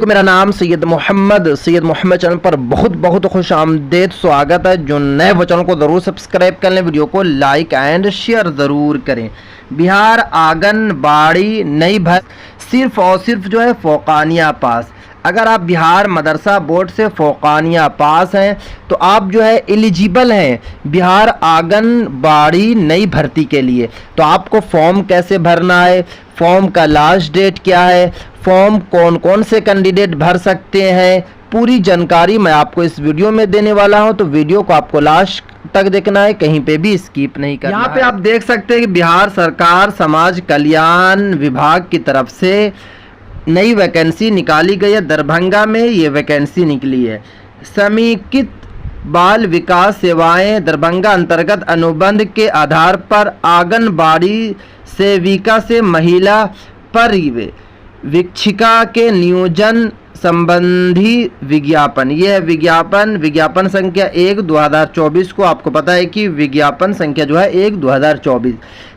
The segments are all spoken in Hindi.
वालेकुम, मेरा नाम सैयद मोहम्मद चैनल पर बहुत बहुत खुश आमदेद स्वागत है। जो नए वो चैनल को ज़रूर सब्सक्राइब कर लें, वीडियो को लाइक एंड शेयर ज़रूर करें। बिहार आंगनबाड़ी नई भर सिर्फ और सिर्फ जो है फोकानिया पास। अगर आप बिहार मदरसा बोर्ड से फोकानिया पास हैं तो आप जो है एलिजिबल हैं बिहार आंगनबाड़ी नई भर्ती के लिए। तो आपको फॉर्म कैसे भरना है, फॉर्म का लास्ट डेट क्या है, फॉर्म कौन कौन से कैंडिडेट भर सकते हैं, पूरी जानकारी मैं आपको इस वीडियो में देने वाला हूं। तो वीडियो को आपको लास्ट तक देखना है, कहीं पे भी स्किप नहीं करना। यहाँ पे आप देख सकते हैं कि बिहार सरकार समाज कल्याण विभाग की तरफ से नई वैकेंसी निकाली गई है। दरभंगा में ये वैकेंसी निकली है। समेकित बाल विकास सेवाएं दरभंगा अंतर्गत अनुबंध के आधार पर आंगनबाड़ी सेविका से महिला पर्यवेक्षिका के नियोजन संबंधी विज्ञापन। यह विज्ञापन संख्या 1/2024 को आपको पता है कि विज्ञापन संख्या जो है 1/2024।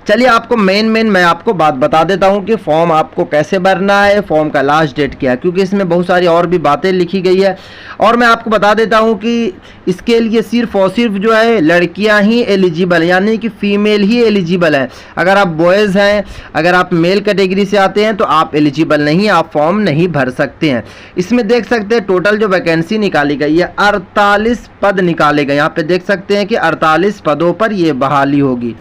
चलिए आपको मेन मैं आपको बात बता देता हूं कि फॉर्म आपको कैसे भरना है, फॉर्म का लास्ट डेट क्या है, क्योंकि इसमें बहुत सारी और भी बातें लिखी गई है। और मैं आपको बता देता हूं कि इसके लिए सिर्फ और सिर्फ जो है लड़कियां ही एलिजिबल है, यानी कि फीमेल ही एलिजिबल है। अगर आप बॉयज़ हैं, अगर आप मेल कैटेगरी से आते हैं तो आप एलिजिबल नहीं, आप फॉर्म नहीं भर सकते हैं। इसमें देख सकते हैं टोटल जो वैकेंसी निकाली गई है 48 पद निकाले गए। यहाँ पे देख सकते हैं कि 48 पदों पर ये बहाली होगी,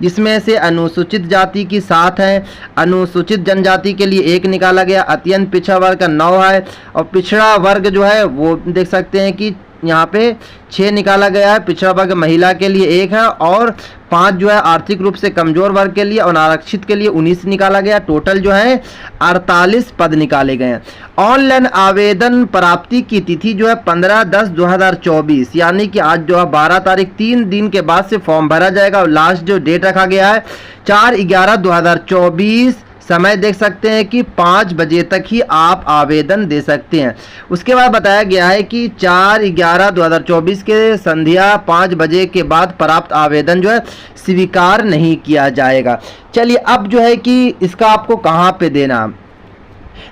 जिसमें से अनुसूचित जाति की 7 है, अनुसूचित जनजाति के लिए 1 निकाला गया, अत्यंत पिछड़ा वर्ग का 9 है, और पिछड़ा वर्ग जो है वो देख सकते हैं कि यहाँ पे 6 निकाला गया है। पिछड़ा वर्ग महिला के लिए 1 है, और 5 जो है आर्थिक रूप से कमजोर वर्ग के लिए और अनारक्षित के लिए 19 निकाला गया। टोटल जो है 48 पद निकाले गए हैं। ऑनलाइन आवेदन प्राप्ति की तिथि जो है 15/10/2024, यानी कि आज जो है 12 तारीख 3 दिन के बाद से फॉर्म भरा जाएगा। और लास्ट जो डेट रखा गया है 4/11/2024। समय देख सकते हैं कि 5 बजे तक ही आप आवेदन दे सकते हैं। उसके बाद बताया गया है कि 4/11/2024 के संध्या 5 बजे के बाद प्राप्त आवेदन जो है स्वीकार नहीं किया जाएगा। चलिए अब जो है कि इसका आपको कहाँ पे देना,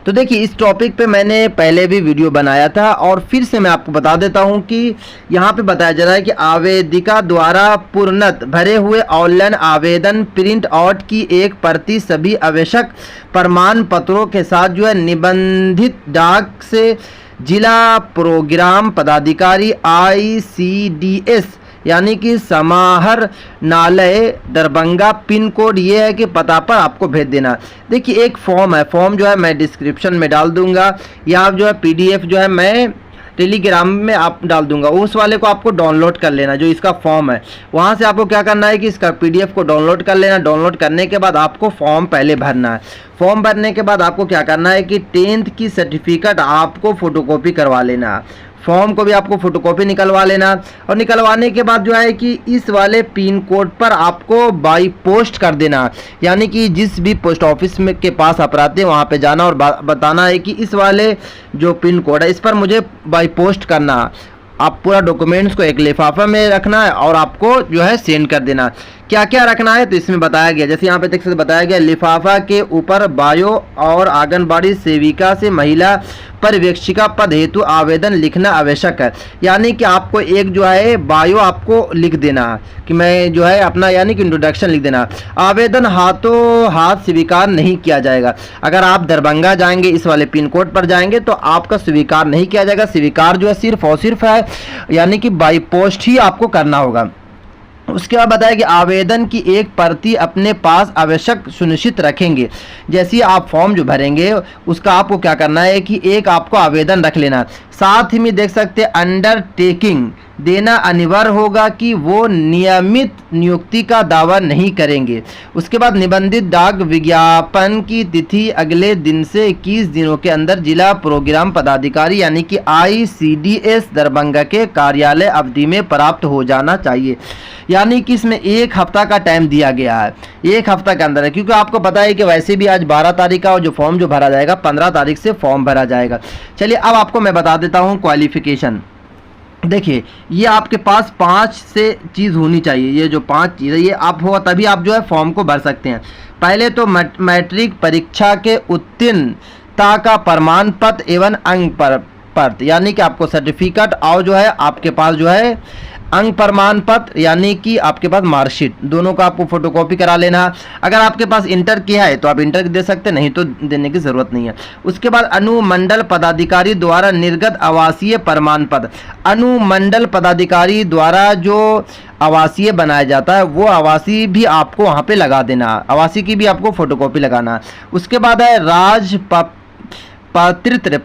तो देखिए इस टॉपिक पे मैंने पहले भी वीडियो बनाया था और फिर से मैं आपको बता देता हूं कि यहाँ पे बताया जा रहा है कि आवेदिका द्वारा पूर्णत भरे हुए ऑनलाइन आवेदन प्रिंट आउट की एक प्रति सभी आवश्यक प्रमाण पत्रों के साथ जो है निबंधित डाक से जिला प्रोग्राम पदाधिकारी ICDS यानी कि समाहरणालय दरभंगा पिन कोड ये है कि पता पर आपको भेज देना। देखिए एक फॉर्म है, फॉर्म जो है मैं डिस्क्रिप्शन में डाल दूंगा, या आप जो है PDF जो है मैं टेलीग्राम में आप डाल दूंगा, उस वाले को आपको डाउनलोड कर लेना जो इसका फॉर्म है। वहाँ से आपको क्या करना है कि इसका PDF को डाउनलोड कर लेना। डाउनलोड करने के बाद आपको फॉर्म पहले भरना है। फॉर्म भरने के बाद आपको क्या करना है कि 10th की सर्टिफिकेट आपको फोटोकॉपी करवा लेना है। फॉर्म को भी आपको फोटोकॉपी निकलवा लेना, और निकलवाने के बाद जो है कि इस वाले पिन कोड पर आपको बाई पोस्ट कर देना, यानी कि जिस भी पोस्ट ऑफिस में के पास आप रहते हैं वहाँ पे जाना और बताना है कि इस वाले जो पिन कोड है इस पर मुझे बाई पोस्ट करना। आप पूरा डॉक्यूमेंट्स को एक लिफाफा में रखना है और आपको जो है सेंड कर देना। क्या क्या रखना है तो इसमें बताया गया, जैसे यहाँ पे देख सकते बताया गया लिफाफा के ऊपर बायो और आंगनबाड़ी सेविका से महिला पर्यवेक्षिका पद हेतु आवेदन लिखना आवश्यक है। यानी कि आपको एक जो है बायो आपको लिख देना कि मैं जो है अपना यानी कि इंट्रोडक्शन लिख देना। आवेदन हाथों हाथ स्वीकार नहीं किया जाएगा। अगर आप दरभंगा जाएंगे इस वाले पिन कोड पर जाएंगे तो आपका स्वीकार नहीं किया जाएगा। स्वीकार जो है सिर्फ और सिर्फ है यानी कि बाई पोस्ट ही आपको करना होगा। उसके बाद बताया कि आवेदन की एक प्रति अपने पास आवश्यक सुनिश्चित रखेंगे। जैसे आप फॉर्म जो भरेंगे उसका आपको क्या करना है कि एक आपको आवेदन रख लेना। साथ ही में देख सकते हैं अंडरटेकिंग देना अनिवार्य होगा कि वो नियमित नियुक्ति का दावा नहीं करेंगे। उसके बाद निबंधित डाक विज्ञापन की तिथि अगले दिन से 21 दिनों के अंदर जिला प्रोग्राम पदाधिकारी यानी कि ICDS दरभंगा के कार्यालय अवधि में प्राप्त हो जाना चाहिए। यानी कि इसमें 1 हफ्ता का टाइम दिया गया है, 1 हफ्ता के अंदर है, क्योंकि आपको पता है कि वैसे भी आज 12 तारीख का और जो फॉर्म जो भरा जाएगा 15 तारीख से फॉर्म भरा जाएगा। चलिए अब आपको मैं बता देता हूँ क्वालिफिकेशन। देखिए ये आपके पास 5 से चीज़ होनी चाहिए, ये जो 5 चीज़ है ये आप होगा तभी आप जो है फॉर्म को भर सकते हैं। पहले तो मैट्रिक परीक्षा के उत्तीर्ण ता का प्रमाण पत्र एवं अंक पत्र, यानी कि आपको सर्टिफिकेट और जो है आपके पास जो है अंक प्रमाण पत्र यानी कि आपके पास मार्कशीट, दोनों का आपको फोटोकॉपी करा लेना। अगर आपके पास इंटर किया है तो आप इंटर दे सकते, नहीं तो देने की जरूरत नहीं है। उसके बाद अनुमंडल पदाधिकारी द्वारा निर्गत आवासीय प्रमाण पत्र, अनुमंडल पदाधिकारी द्वारा जो आवासीय बनाया जाता है वो आवासीय भी आपको वहाँ पे लगा देना, आवासीय की भी आपको फोटोकॉपी लगाना। उसके बाद है राजपत्रित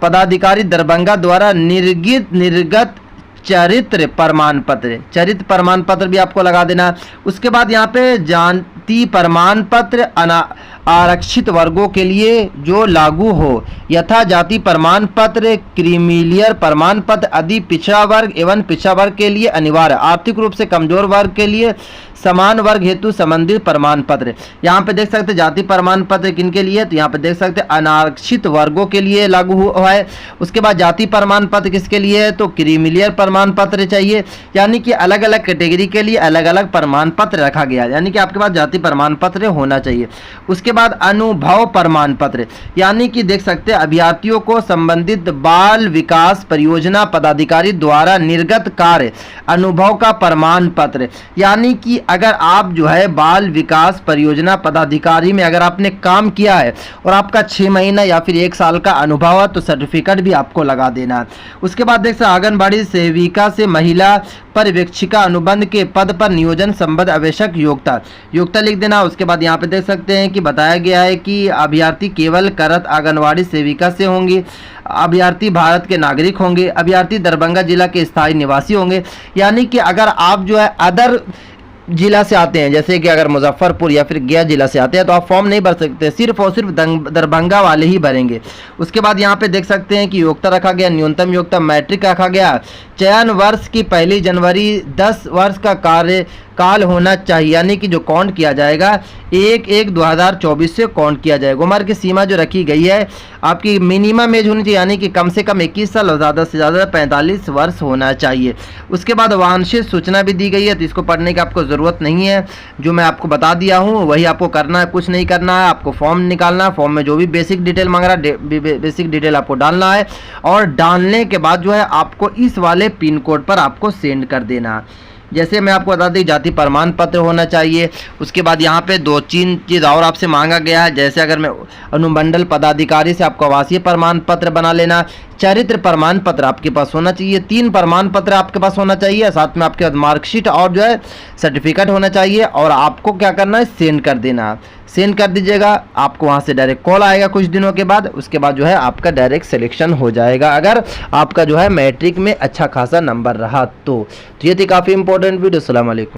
पदाधिकारी दरभंगा द्वारा निर्गत चरित्र प्रमाण पत्र, चरित्र प्रमाण पत्र भी आपको लगा देना। उसके बाद यहाँ पे जाति प्रमाण पत्र आरक्षित वर्गों के लिए जो लागू हो, यथा जाति प्रमाण पत्र, क्रीमिलियर प्रमाण पत्र आदि पिछड़ा वर्ग एवं पिछड़ा वर्ग के लिए अनिवार्य, आर्थिक रूप से कमजोर वर्ग के लिए समान वर्ग हेतु संबंधित प्रमाण पत्र। यहाँ पे देख सकते जाति प्रमाण पत्र किन के लिए, तो यहाँ पे देख सकते अनारक्षित वर्गों के लिए लागू हुआ है। उसके बाद जाति प्रमाण पत्र किसके लिए है, तो क्रीमिलियर प्रमाण पत्र चाहिए, यानी कि अलग अलग कैटेगरी के लिए अलग अलग प्रमाण पत्र रखा गया, यानी कि आपके पास जाति प्रमाण पत्र होना चाहिए। उसके बाद अनुभव प्रमाण पत्र, यानी कि देख सकते हैं अभ्यर्थियों को संबंधित बाल विकास परियोजना पदाधिकारी द्वारा निर्गत कार्य अनुभव का प्रमाण पत्र, यानी कि अगर आप जो है बाल विकास परियोजना पदाधिकारी में अगर आपने काम किया है और आपका 6 महीना या फिर 1 साल का अनुभव है तो सर्टिफिकेट भी आपको लगा देना है। उसके बाद देख सकते आंगनबाड़ी सेविका से महिला पर्यवेक्षिका अनुबंध के पद पर नियोजन संबंध आवश्यक योग्यता लिख देना। उसके बाद यहाँ पे देख सकते हैं कि बताया गया है कि अभ्यर्थी केवल करत आंगनवाड़ी सेविका से होंगी, अभ्यर्थी भारत के नागरिक होंगे, अभ्यर्थी दरभंगा जिला के स्थायी निवासी होंगे, यानी कि अगर आप जो है अदर जिला से आते हैं जैसे कि अगर मुजफ्फरपुर या फिर गया जिला से आते हैं तो आप फॉर्म नहीं भर सकते, सिर्फ और सिर्फ दरभंगा वाले ही भरेंगे। उसके बाद यहाँ पे देख सकते हैं कि योग्यता रखा गया, न्यूनतम योग्यता मैट्रिक रखा गया, चयन वर्ष की 1 जनवरी 10 वर्ष का कार्यकाल होना चाहिए, यानी कि जो काउंट किया जाएगा 1/1/2024 से काउंट किया जाएगा। उम्र की सीमा जो रखी गई है आपकी मिनिमम एज होनी चाहिए, यानी कि कम से कम 21 साल और ज़्यादा से ज़्यादा 45 वर्ष होना चाहिए। उसके बाद वांछित सूचना भी दी गई है, तो इसको पढ़ने की आपको ज़रूरत नहीं है, जो मैं आपको बता दिया हूँ वही आपको करना है, कुछ नहीं करना है। आपको फॉर्म निकालना है, फॉर्म में जो भी बेसिक डिटेल मांग रहा है बेसिक डिटेल आपको डालना है, और डालने के बाद जो है आपको इस वाले पिन कोड पर आपको सेंड कर देना। जैसे मैं आपको बता दें जाति प्रमाण पत्र होना चाहिए। उसके बाद यहाँ पे 2-3 चीज़ और आपसे मांगा गया है, जैसे अगर मैं अनुमंडल पदाधिकारी से आपको आवासीय प्रमाण पत्र बना लेना, चरित्र प्रमाण पत्र आपके पास होना चाहिए, 3 प्रमाण पत्र आपके पास होना चाहिए, साथ में आपके पास मार्कशीट और जो है सर्टिफिकेट होना चाहिए, और आपको क्या करना है सेंड कर देना। सेंड कर दीजिएगा, आपको वहाँ से डायरेक्ट कॉल आएगा कुछ दिनों के बाद, उसके बाद जो है आपका डायरेक्ट सिलेक्शन हो जाएगा अगर आपका जो है मैट्रिक में अच्छा खासा नंबर रहा तो। ये थी काफ़ी इंपॉर्टेंट वीडियो। अस्सलाम वालेकुम।